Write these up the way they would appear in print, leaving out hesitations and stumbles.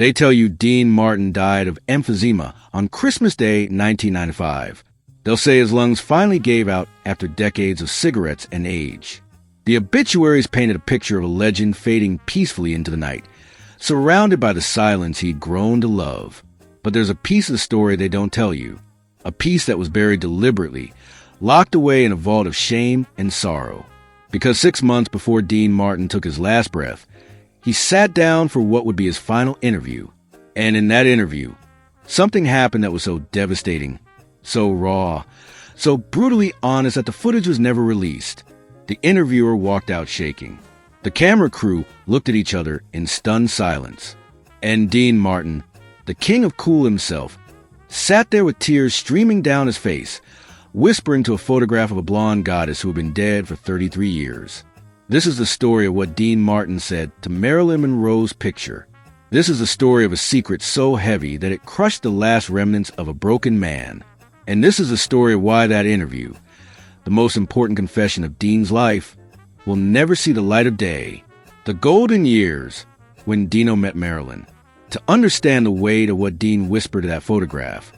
They tell you Dean Martin died of emphysema on Christmas Day, 1995. They'll say his lungs finally gave out after decades of cigarettes and age. The obituaries painted a picture of a legend fading peacefully into the night, surrounded by the silence he'd grown to love. But there's a piece of the story they don't tell you, a piece that was buried deliberately, locked away in a vault of shame and sorrow. Because 6 months before Dean Martin took his last breath, he sat down for what would be his final interview. And in that interview, something happened that was so devastating, so raw, so brutally honest that the footage was never released. The interviewer walked out shaking. The camera crew looked at each other in stunned silence. And Dean Martin, the king of cool himself, sat there with tears streaming down his face, whispering to a photograph of a blonde goddess who had been dead for 33 years. This is the story of what Dean Martin said to Marilyn Monroe's picture. This is the story of a secret so heavy that it crushed the last remnants of a broken man. And this is the story of why that interview, the most important confession of Dean's life, will never see the light of day. The golden years when Dino met Marilyn. To understand the weight of what Dean whispered to that photograph,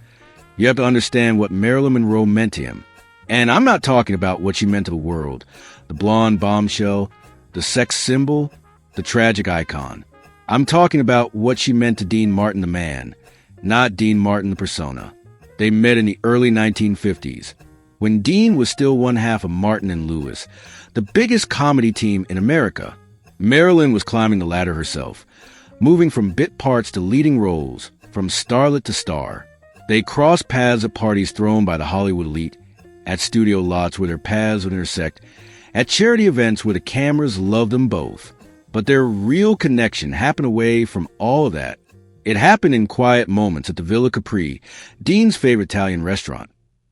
you have to understand what Marilyn Monroe meant to him. And I'm not talking about what she meant to the world, the blonde bombshell, the sex symbol, the tragic icon. I'm talking about what she meant to Dean Martin the man, not Dean Martin the persona. They met in the early 1950s, when Dean was still one half of Martin and Lewis, the biggest comedy team in America. Marilyn was climbing the ladder herself, moving from bit parts to leading roles, from starlet to star. They crossed paths at parties thrown by the Hollywood elite, at studio lots where their paths would intersect, at charity events where the cameras loved them both. But their real connection happened away from all of that. It happened in quiet moments at the Villa Capri, Dean's favorite Italian restaurant,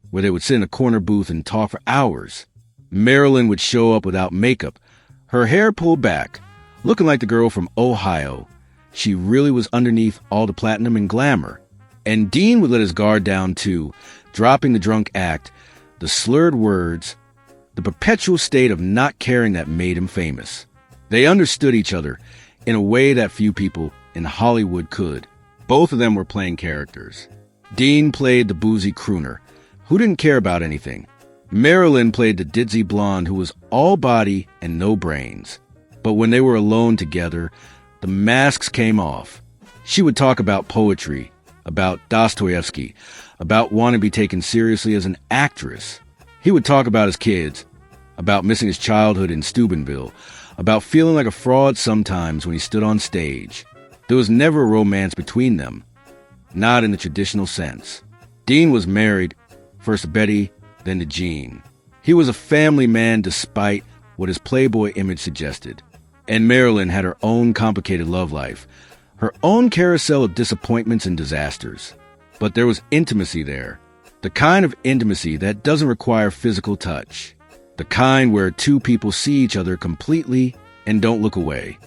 where they would sit in a corner booth and talk for hours. Marilyn would show up without makeup, her hair pulled back, looking like the girl from Ohio. She really was underneath all the platinum and glamour. And Dean would let his guard down too, dropping the drunk act, the slurred words, the perpetual state of not caring that made him famous. They understood each other in a way that few people in Hollywood could. Both of them were playing characters. Dean played the boozy crooner, who didn't care about anything. Marilyn played the ditzy blonde who was all body and no brains. But when they were alone together, the masks came off. She would talk about poetry, about Dostoevsky, about wanting to be taken seriously as an actress. He would talk about his kids, about missing his childhood in Steubenville, about feeling like a fraud sometimes when he stood on stage. There was never a romance between them, not in the traditional sense. Dean was married, first to Betty, then to Jean. He was a family man despite what his playboy image suggested. And Marilyn had her own complicated love life, her own carousel of disappointments and disasters. But there was intimacy there, the kind of intimacy that doesn't require physical touch, the kind where two people see each other completely and don't look away.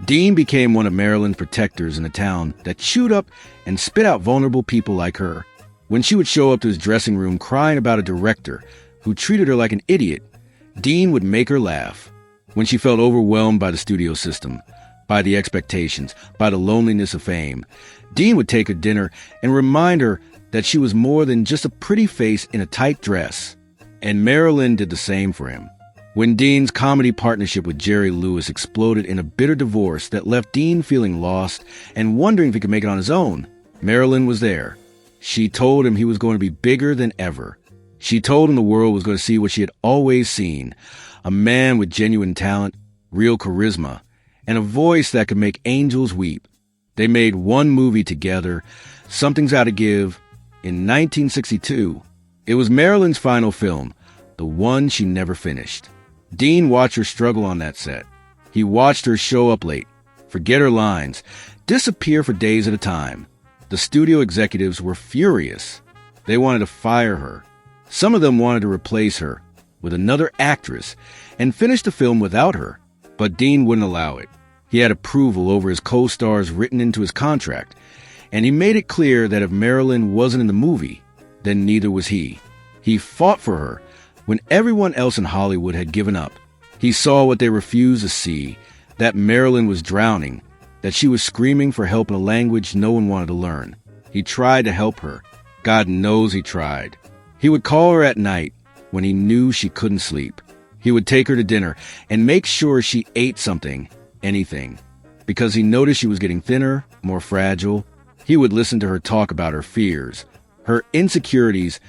Dean became one of Marilyn's protectors in a town that chewed up and spit out vulnerable people like her. When she would show up to his dressing room crying about a director who treated her like an idiot, Dean would make her laugh. When she felt overwhelmed by the studio system, by the expectations, by the loneliness of fame, Dean would take her dinner and remind her that she was more than just a pretty face in a tight dress. And Marilyn did the same for him. When Dean's comedy partnership with Jerry Lewis exploded in a bitter divorce that left Dean feeling lost and wondering if he could make it on his own, Marilyn was there. She told him he was going to be bigger than ever. She told him the world was going to see what she had always seen, a man with genuine talent, real charisma, and a voice that could make angels weep. They made one movie together, Something's Gotta Give, in 1962. It was Marilyn's final film, the one she never finished. Dean watched her struggle on that set. He watched her show up late, forget her lines, disappear for days at a time. The studio executives were furious. They wanted to fire her. Some of them wanted to replace her with another actress and finish the film without her. But Dean wouldn't allow it. He had approval over his co-stars written into his contract, and he made it clear that if Marilyn wasn't in the movie, then neither was he. He fought for her when everyone else in Hollywood had given up. He saw what they refused to see, that Marilyn was drowning, that she was screaming for help in a language no one wanted to learn. He tried to help her. God knows he tried. He would call her at night when he knew she couldn't sleep. He would take her to dinner and make sure she ate something, anything. Because he noticed she was getting thinner, more fragile, he would listen to her talk about her fears, her insecurities,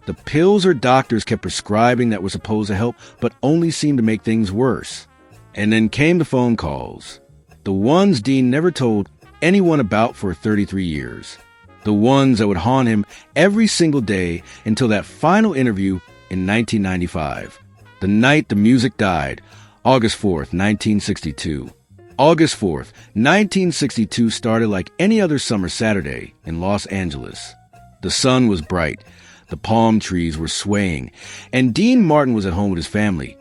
the pills her doctors kept prescribing that were supposed to help but only seemed to make things worse. And then came the phone calls. The ones Dean never told anyone about for 33 years. The ones that would haunt him every single day until that final interview in 1995. The night the music died, August 4th, 1962. August 4th, 1962 started like any other summer Saturday in Los Angeles. The sun was bright, the palm trees were swaying, and Dean Martin was at home with his family,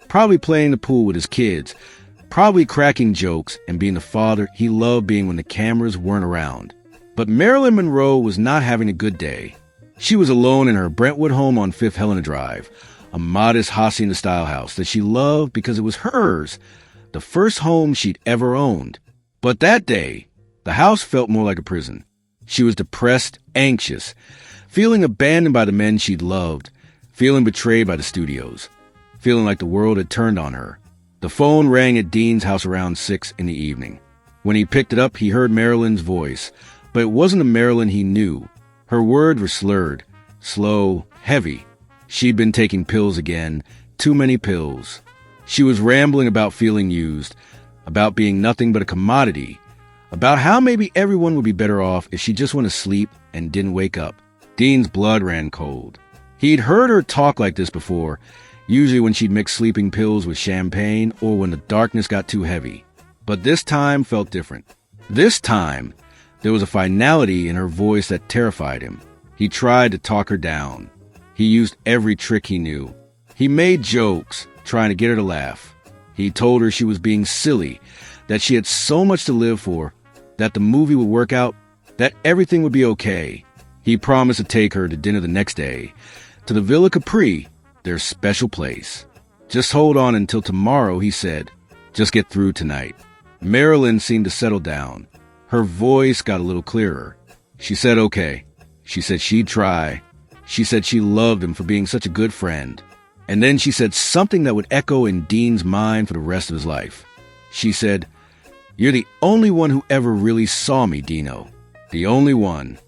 probably playing the pool with his kids, probably cracking jokes and being the father he loved being when the cameras weren't around. But Marilyn Monroe was not having a good day. She was alone in her Brentwood home on Fifth Helena Drive, a modest hacienda-style house that she loved because it was hers, the first home she'd ever owned. But that day, the house felt more like a prison. She was depressed, anxious, feeling abandoned by the men she'd loved, feeling betrayed by the studios, feeling like the world had turned on her. The phone rang at Dean's house around 6 in the evening. When he picked it up, he heard Marilyn's voice, but it wasn't a Marilyn he knew. Her words were slurred, slow, heavy. She'd been taking pills again, too many pills. She was rambling about feeling used, about being nothing but a commodity, about how maybe everyone would be better off if she just went to sleep and didn't wake up. Dean's blood ran cold. He'd heard her talk like this before, usually when she'd mix sleeping pills with champagne or when the darkness got too heavy. But this time felt different. This time, there was a finality in her voice that terrified him. He tried to talk her down. He used every trick he knew. He made jokes, trying to get her to laugh. He told her she was being silly, that she had so much to live for, that the movie would work out, that everything would be okay. He promised to take her to dinner the next day, to the Villa Capri, their special place. Just hold on until tomorrow, he said. Just get through tonight. Marilyn seemed to settle down. Her voice got a little clearer. She said okay. She said she'd try. She said she loved him for being such a good friend. And then she said something that would echo in Dean's mind for the rest of his life. She said, "You're the only one who ever really saw me, Dino. The only one."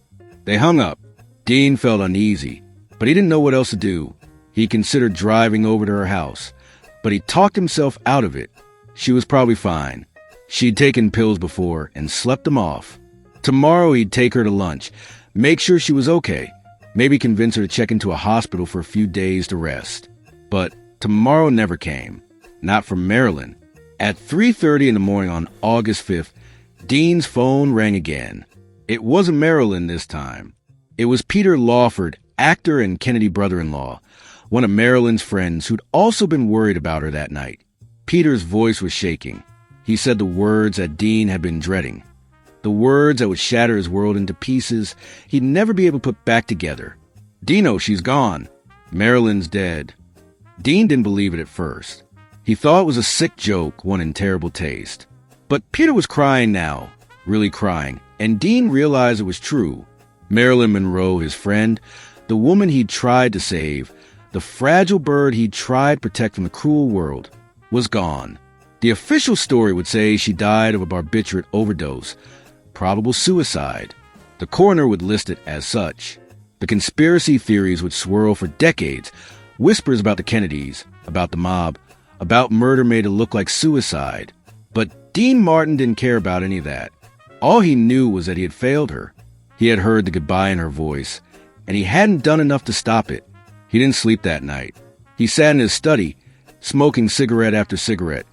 They hung up. Dean felt uneasy, but he didn't know what else to do. He considered driving over to her house, but he talked himself out of it. She was probably fine. She'd taken pills before and slept them off. Tomorrow he'd take her to lunch, make sure she was okay, maybe convince her to check into a hospital for a few days to rest. But tomorrow never came. Not for Marilyn. At 3:30 in the morning on August 5th, Dean's phone rang again. It wasn't Marilyn this time. It was Peter Lawford, actor and Kennedy brother-in-law, one of Marilyn's friends who'd also been worried about her that night. Peter's voice was shaking. He said the words that Dean had been dreading. The words that would shatter his world into pieces he'd never be able to put back together. "Dino, she's gone. Marilyn's dead." Dean didn't believe it at first. He thought it was a sick joke, one in terrible taste. But Peter was crying now, really crying, and Dean realized it was true. Marilyn Monroe, his friend, the woman he'd tried to save, the fragile bird he'd tried to protect from the cruel world, was gone. The official story would say she died of a barbiturate overdose, probable suicide. The coroner would list it as such. The conspiracy theories would swirl for decades, whispers about the Kennedys, about the mob, about murder made it look like suicide. But Dean Martin didn't care about any of that. All he knew was that he had failed her. He had heard the goodbye in her voice, and he hadn't done enough to stop it. He didn't sleep that night. He sat in his study, smoking cigarette after cigarette,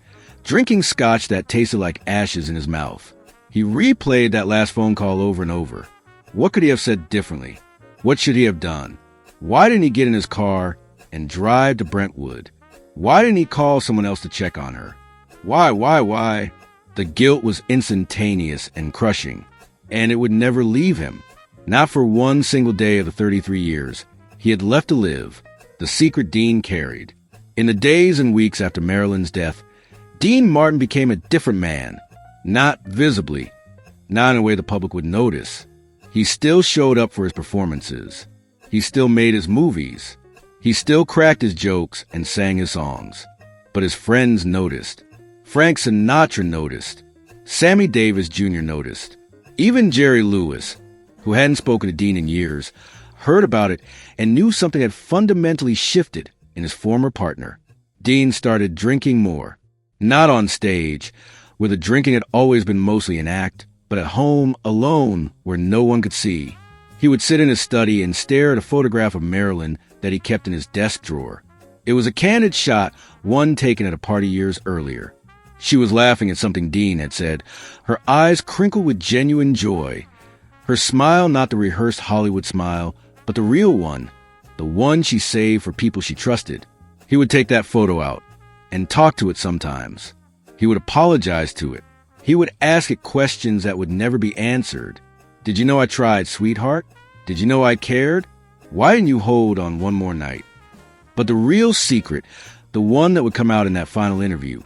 drinking scotch that tasted like ashes in his mouth. He replayed that last phone call over and over. What could he have said differently? What should he have done? Why didn't he get in his car and drive to Brentwood? Why didn't he call someone else to check on her? Why? The guilt was instantaneous and crushing, and it would never leave him. Not for one single day of the 33 years he had left to live, the secret Dean carried. In the days and weeks after Marilyn's death, Dean Martin became a different man. Not visibly, not in a way the public would notice. He still showed up for his performances. He still made his movies. He still cracked his jokes and sang his songs. But his friends noticed. Frank Sinatra noticed. Sammy Davis Jr. noticed. Even Jerry Lewis, who hadn't spoken to Dean in years, heard about it and knew something had fundamentally shifted in his former partner. Dean started drinking more. Not on stage, where the drinking had always been mostly an act, but at home, alone, where no one could see. He would sit in his study and stare at a photograph of Marilyn that he kept in his desk drawer. It was a candid shot, one taken at a party years earlier. She was laughing at something Dean had said, her eyes crinkled with genuine joy. Her smile, not the rehearsed Hollywood smile, but the real one, the one she saved for people she trusted. He would take that photo out and talk to it sometimes. He would apologize to it. He would ask it questions that would never be answered. Did you know I tried, sweetheart? Did you know I cared? Why didn't you hold on one more night? But the real secret, the one that would come out in that final interview,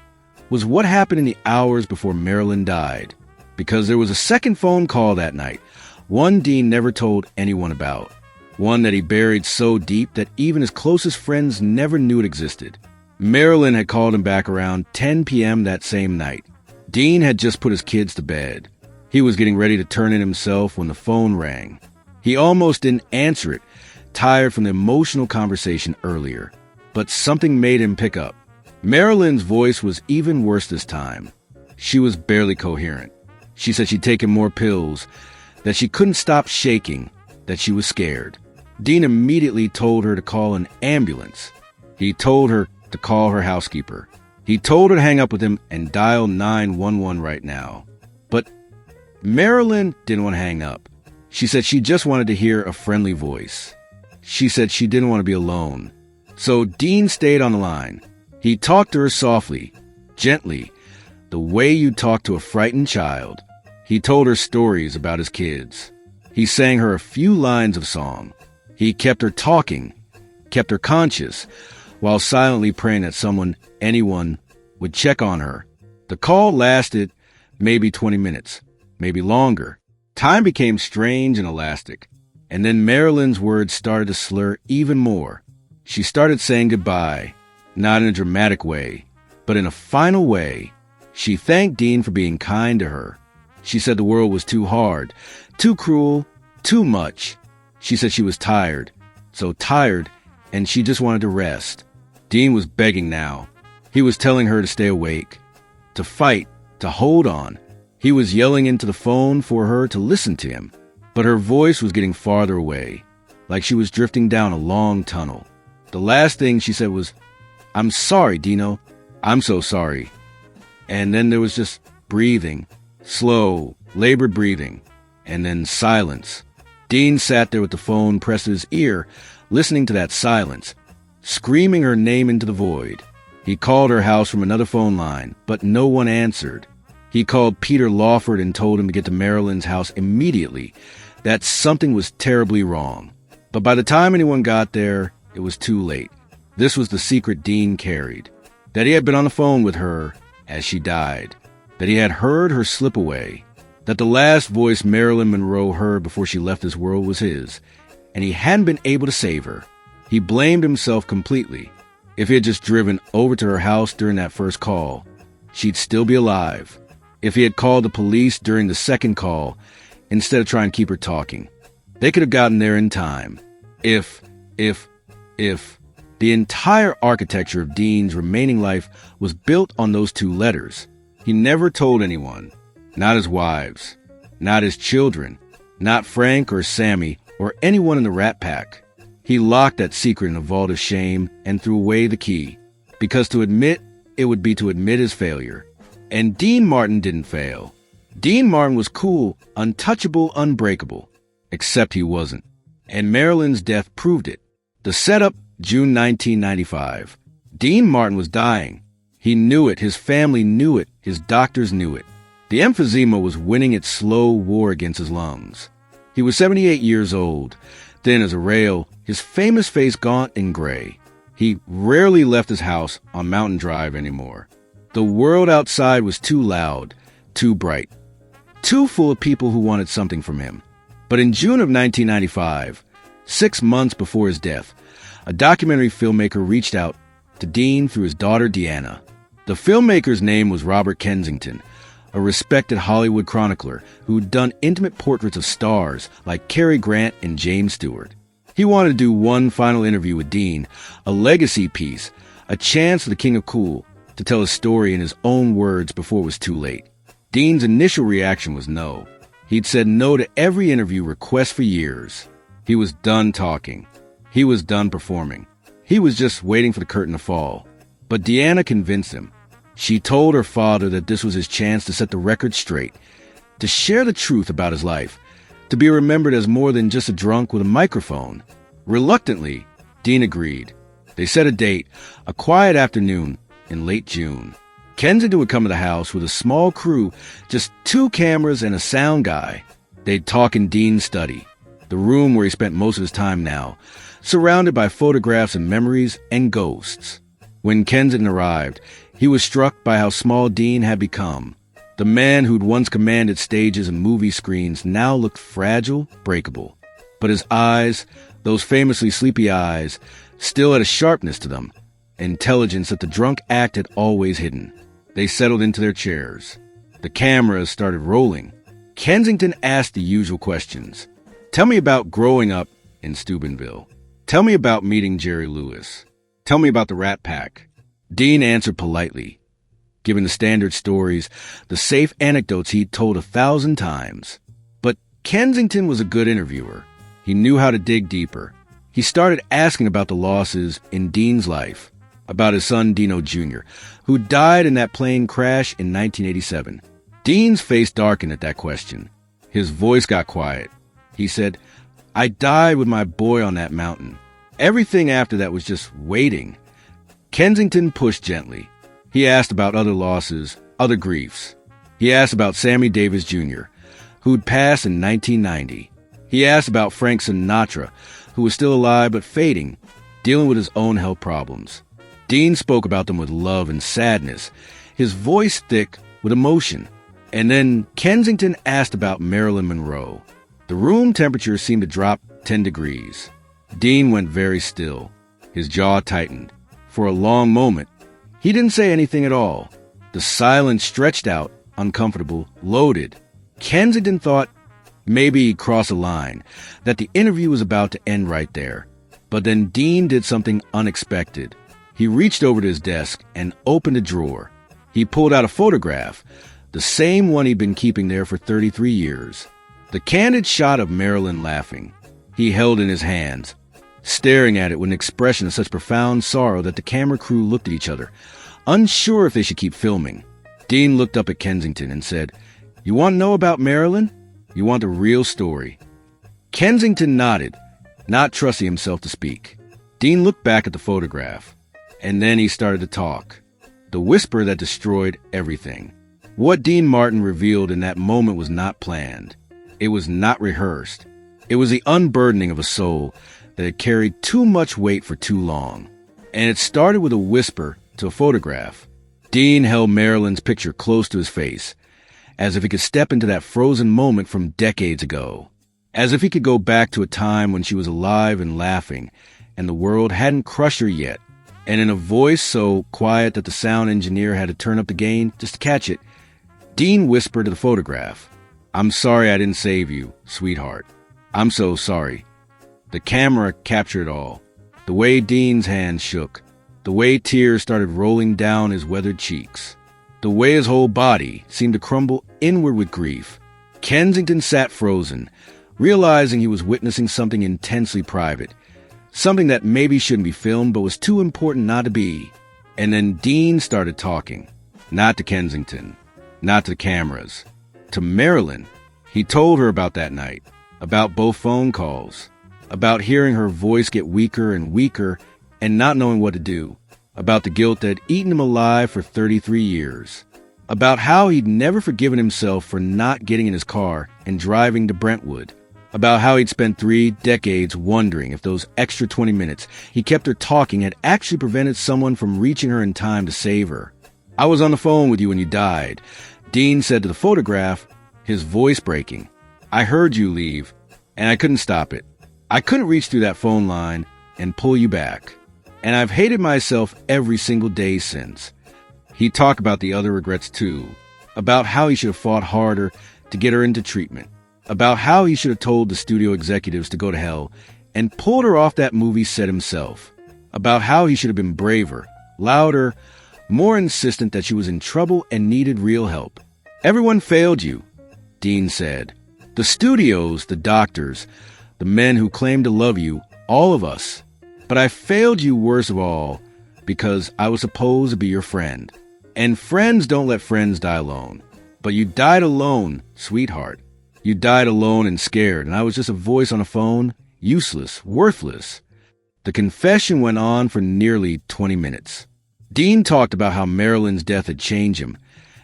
was what happened in the hours before Marilyn died. Because there was a second phone call that night, one Dean never told anyone about. One that he buried so deep that even his closest friends never knew it existed. Marilyn had called him back around 10 p.m. that same night. Dean had just put his kids to bed. He was getting ready to turn in himself when the phone rang. He almost didn't answer it, tired from the emotional conversation earlier. But something made him pick up. Marilyn's voice was even worse this time. She was barely coherent. She said she'd taken more pills, that she couldn't stop shaking, that she was scared. Dean immediately told her to call an ambulance. He told her to call her housekeeper. He told her to hang up with him and dial 911 right now. But Marilyn didn't want to hang up. She said she just wanted to hear a friendly voice. She said she didn't want to be alone. So Dean stayed on the line. He talked to her softly, gently, the way you talk to a frightened child. He told her stories about his kids. He sang her a few lines of song. He kept her talking, kept her conscious, while silently praying that someone, anyone, would check on her. The call lasted maybe 20 minutes, maybe longer. Time became strange and elastic. And then Marilyn's words started to slur even more. She started saying goodbye, not in a dramatic way, but in a final way. She thanked Dean for being kind to her. She said the world was too hard, too cruel, too much. She said she was tired, so tired, and she just wanted to rest. Dean was begging now. He was telling her to stay awake, to fight, to hold on. He was yelling into the phone for her to listen to him, but her voice was getting farther away, like she was drifting down a long tunnel. The last thing she said was, "I'm sorry, Dino. I'm so sorry." And then there was just breathing, slow, labored breathing, and then silence. Dean sat there with the phone pressed to his ear, listening to that silence, screaming her name into the void. He called her house from another phone line, but no one answered. He called Peter Lawford and told him to get to Marilyn's house immediately, that something was terribly wrong. But by the time anyone got there, it was too late. This was the secret Dean carried, that he had been on the phone with her as she died, that he had heard her slip away, that the last voice Marilyn Monroe heard before she left this world was his, and he hadn't been able to save her. He blamed himself completely. If he had just driven over to her house during that first call, she'd still be alive. If he had called the police during the second call, instead of trying to keep her talking, they could have gotten there in time. If. The entire architecture of Dean's remaining life was built on those two letters. He never told anyone, not his wives, not his children, not Frank or Sammy or anyone in the Rat Pack. He locked that secret in a vault of shame and threw away the key, because to admit it would be to admit his failure. And Dean Martin didn't fail. Dean Martin was cool, untouchable, unbreakable, except he wasn't. And Marilyn's death proved it. The setup, June 1995. Dean Martin was dying. He knew it. His family knew it. His doctors knew it. The emphysema was winning its slow war against his lungs. He was 78 years old, thin as a rail, his famous face gaunt and gray. He rarely left his house on Mountain Drive anymore. The world outside was too loud, too bright, too full of people who wanted something from him. But in June of 1995, 6 months before his death, a documentary filmmaker reached out to Dean through his daughter Deanna. The filmmaker's name was Robert Kensington, a respected Hollywood chronicler who'd done intimate portraits of stars like Cary Grant and James Stewart. He wanted to do one final interview with Dean, a legacy piece, a chance for the King of Cool to tell his story in his own words before it was too late. Dean's initial reaction was no. He'd said no to every interview request for years. He was done talking. He was done performing. He was just waiting for the curtain to fall. But Deanna convinced him. She told her father that this was his chance to set the record straight, to share the truth about his life, to be remembered as more than just a drunk with a microphone. Reluctantly, Dean agreed. They set a date, a quiet afternoon in late June. Kensington would come to the house with a small crew, just 2 cameras and a sound guy. They'd talk in Dean's study, the room where he spent most of his time now, surrounded by photographs and memories and ghosts. When Kensington arrived, he was struck by how small Dean had become. The man who'd once commanded stages and movie screens now looked fragile, breakable. But his eyes, those famously sleepy eyes, still had a sharpness to them, intelligence that the drunk act had always hidden. They settled into their chairs. The cameras started rolling. Kensington asked the usual questions. Tell me about growing up in Steubenville. Tell me about meeting Jerry Lewis. Tell me about the Rat Pack. Dean answered politely, giving the standard stories, the safe anecdotes he'd told 1,000 times. But Kensington was a good interviewer. He knew how to dig deeper. He started asking about the losses in Dean's life, about his son Dino Jr., who died in that plane crash in 1987. Dean's face darkened at that question. His voice got quiet. He said, "I died with my boy on that mountain. Everything after that was just waiting." Kensington pushed gently. He asked about other losses, other griefs. He asked about Sammy Davis Jr., who'd passed in 1990. He asked about Frank Sinatra, who was still alive but fading, dealing with his own health problems. Dean spoke about them with love and sadness, his voice thick with emotion. And then Kensington asked about Marilyn Monroe. The room temperature seemed to drop 10 degrees. Dean went very still. His jaw tightened. For a long moment, he didn't say anything at all. The silence stretched out, uncomfortable, loaded. Kensington thought maybe he'd cross a line, that the interview was about to end right there. But then Dean did something unexpected. He reached over to his desk and opened a drawer. He pulled out a photograph, the same one he'd been keeping there for 33 years. The candid shot of Marilyn laughing. He held in his hands, staring at it with an expression of such profound sorrow that the camera crew looked at each other, unsure if they should keep filming. Dean looked up at Kensington and said, "You want to know about Marilyn? You want the real story?" Kensington nodded, not trusting himself to speak. Dean looked back at the photograph, and then he started to talk. The whisper that destroyed everything. What Dean Martin revealed in that moment was not planned. It was not rehearsed. It was the unburdening of a soul that had carried too much weight for too long. And it started with a whisper to a photograph. Dean held Marilyn's picture close to his face, as if he could step into that frozen moment from decades ago. As if he could go back to a time when she was alive and laughing, and the world hadn't crushed her yet. And in a voice so quiet that the sound engineer had to turn up the gain just to catch it, Dean whispered to the photograph, "I'm sorry I didn't save you, sweetheart. I'm so sorry." The camera captured it all. The way Dean's hands shook. The way tears started rolling down his weathered cheeks. The way his whole body seemed to crumble inward with grief. Kensington sat frozen, realizing he was witnessing something intensely private. Something that maybe shouldn't be filmed but was too important not to be. And then Dean started talking. Not to Kensington. Not to the cameras. To Marilyn. He told her about that night. About both phone calls. About hearing her voice get weaker and weaker and not knowing what to do. About the guilt that had eaten him alive for 33 years. About how he'd never forgiven himself for not getting in his car and driving to Brentwood. About how he'd spent 3 decades wondering if those extra 20 minutes he kept her talking had actually prevented someone from reaching her in time to save her. "I was on the phone with you when you died," Dean said to the photograph, his voice breaking, "I heard you leave, and I couldn't stop it. I couldn't reach through that phone line and pull you back. And I've hated myself every single day since." He talked about the other regrets too, about how he should have fought harder to get her into treatment, about how he should have told the studio executives to go to hell and pulled her off that movie set himself, about how he should have been braver, louder, more insistent that she was in trouble and needed real help. "Everyone failed you," Dean said. "The studios, the doctors, the men who claimed to love you, all of us. But I failed you worst of all because I was supposed to be your friend. And friends don't let friends die alone. But you died alone, sweetheart. You died alone and scared, and I was just a voice on a phone, useless, worthless." The confession went on for nearly 20 minutes. Dean talked about how Marilyn's death had changed him,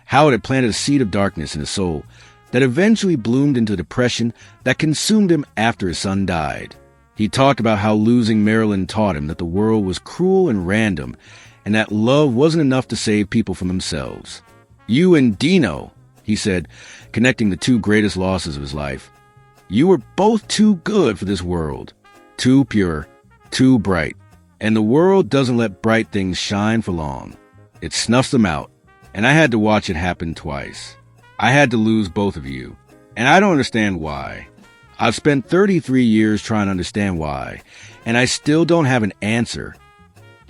how it had planted a seed of darkness in his soul that eventually bloomed into depression that consumed him after his son died. He talked about how losing Marilyn taught him that the world was cruel and random, and that love wasn't enough to save people from themselves. "You and Dino," he said, connecting the two greatest losses of his life. "You were both too good for this world, too pure, too bright. And the world doesn't let bright things shine for long. It snuffs them out, and I had to watch it happen twice. I had to lose both of you, and I don't understand why. I've spent 33 years trying to understand why, and I still don't have an answer."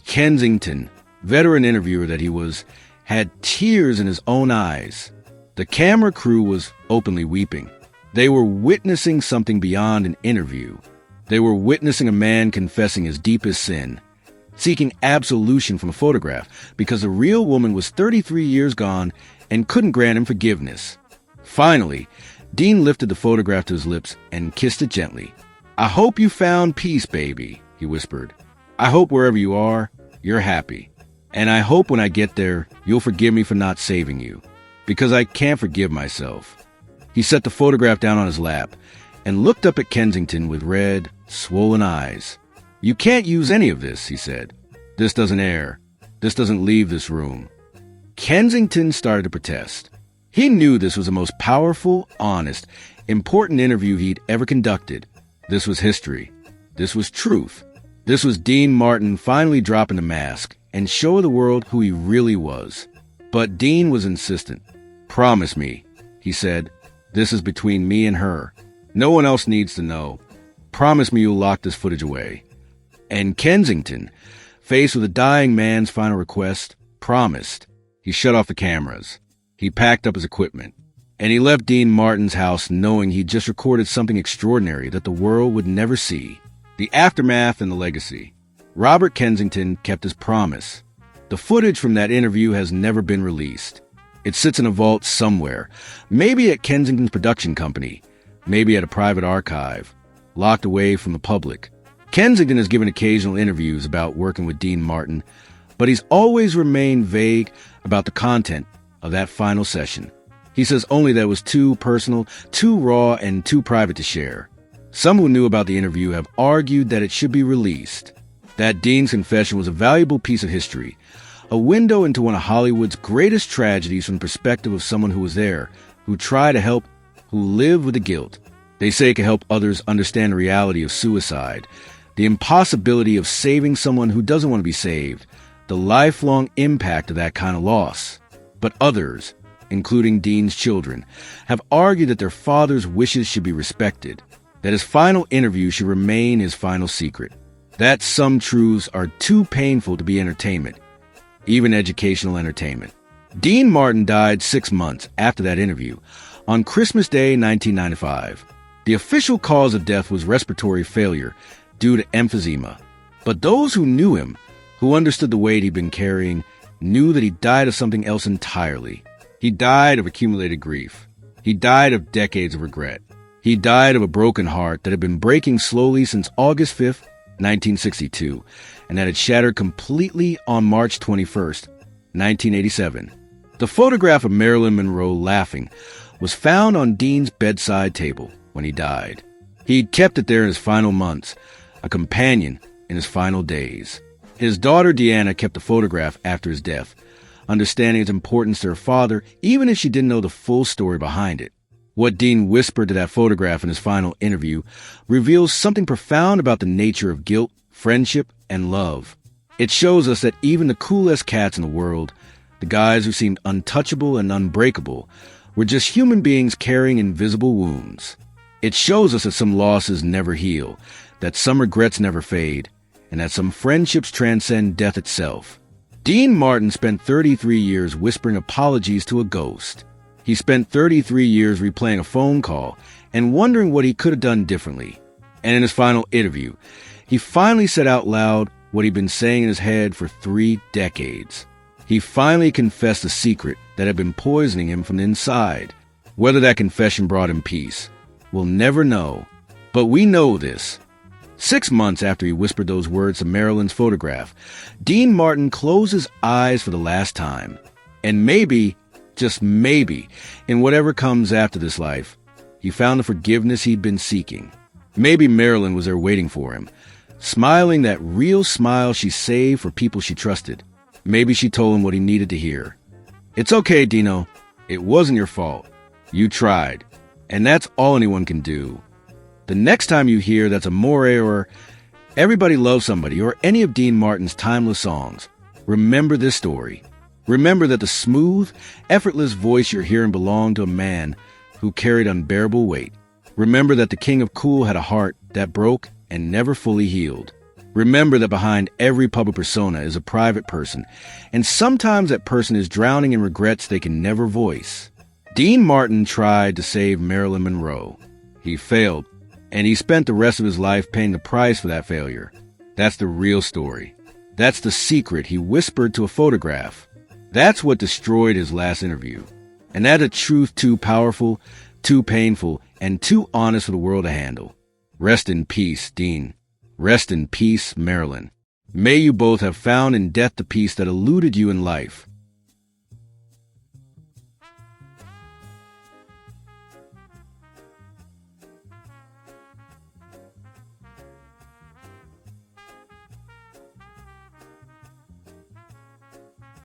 Kensington, veteran interviewer that he was, had tears in his own eyes. The camera crew was openly weeping. They were witnessing something beyond an interview. They were witnessing a man confessing his deepest sin, seeking absolution from a photograph because the real woman was 33 years gone and couldn't grant him forgiveness. Finally, Dean lifted the photograph to his lips and kissed it gently. "I hope you found peace, baby," he whispered. "I hope wherever you are, you're happy. And I hope when I get there, you'll forgive me for not saving you, because I can't forgive myself." He set the photograph down on his lap and looked up at Kensington with red, swollen eyes. "You can't use any of this," he said. "This doesn't air. This doesn't leave this room." Kensington started to protest. He knew this was the most powerful, honest, important interview he'd ever conducted. This was history. This was truth. This was Dean Martin finally dropping the mask and showing the world who he really was. But Dean was insistent. "Promise me," he said. "This is between me and her. No one else needs to know. Promise me you'll lock this footage away." And Kensington, faced with a dying man's final request, promised. He shut off the cameras. He packed up his equipment. And he left Dean Martin's house knowing he'd just recorded something extraordinary that the world would never see. The aftermath and the legacy. Robert Kensington kept his promise. The footage from that interview has never been released. It sits in a vault somewhere, maybe at Kensington's production company, maybe at a private archive, locked away from the public. Kensington has given occasional interviews about working with Dean Martin, but he's always remained vague about the content of that final session. He says only that it was too personal, too raw, and too private to share. Some who knew about the interview have argued that it should be released, that Dean's confession was a valuable piece of history, a window into one of Hollywood's greatest tragedies from the perspective of someone who was there, who tried to help, who lived with the guilt. They say it can help others understand the reality of suicide, the impossibility of saving someone who doesn't want to be saved, the lifelong impact of that kind of loss. But others, including Dean's children, have argued that their father's wishes should be respected, that his final interview should remain his final secret, that some truths are too painful to be entertainment, even educational entertainment. Dean Martin died 6 months after that interview, on Christmas Day 1995. The official cause of death was respiratory failure due to emphysema. But those who knew him, who understood the weight he'd been carrying, knew that he died of something else entirely. He died of accumulated grief. He died of decades of regret. He died of a broken heart that had been breaking slowly since August 5th, 1962, and that had shattered completely on March 21st, 1987. The photograph of Marilyn Monroe laughing was found on Dean's bedside table when he died. He'd kept it there in his final months, a companion in his final days. His daughter Deanna kept the photograph after his death, understanding its importance to her father, even if she didn't know the full story behind it. What Dean whispered to that photograph in his final interview reveals something profound about the nature of guilt, friendship, and love. It shows us that even the coolest cats in the world, the guys who seemed untouchable and unbreakable, were just human beings carrying invisible wounds. It shows us that some losses never heal, that some regrets never fade, and that some friendships transcend death itself. Dean Martin spent 33 years whispering apologies to a ghost. He spent 33 years replaying a phone call and wondering what he could have done differently. And in his final interview, he finally said out loud what he'd been saying in his head for 3 decades. He finally confessed a secret that had been poisoning him from the inside. Whether that confession brought him peace, we'll never know. But we know this. 6 months after he whispered those words to Marilyn's photograph, Dean Martin closed his eyes for the last time. And maybe, just maybe, in whatever comes after this life, he found the forgiveness he'd been seeking. Maybe Marilyn was there waiting for him, smiling that real smile she saved for people she trusted. Maybe she told him what he needed to hear. It's okay, Dino. It wasn't your fault. You tried. And that's all anyone can do. The next time you hear That's Amore or Everybody Loves Somebody or any of Dean Martin's timeless songs, remember this story. Remember that the smooth, effortless voice you're hearing belonged to a man who carried unbearable weight. Remember that the king of cool had a heart that broke and never fully healed. Remember that behind every public persona is a private person, and sometimes that person is drowning in regrets they can never voice. Dean Martin tried to save Marilyn Monroe. He failed, and he spent the rest of his life paying the price for that failure. That's the real story. That's the secret he whispered to a photograph. That's what destroyed his last interview. And that's a truth too powerful, too painful, and too honest for the world to handle. Rest in peace, Dean. Rest in peace, Marilyn. May you both have found in death the peace that eluded you in life.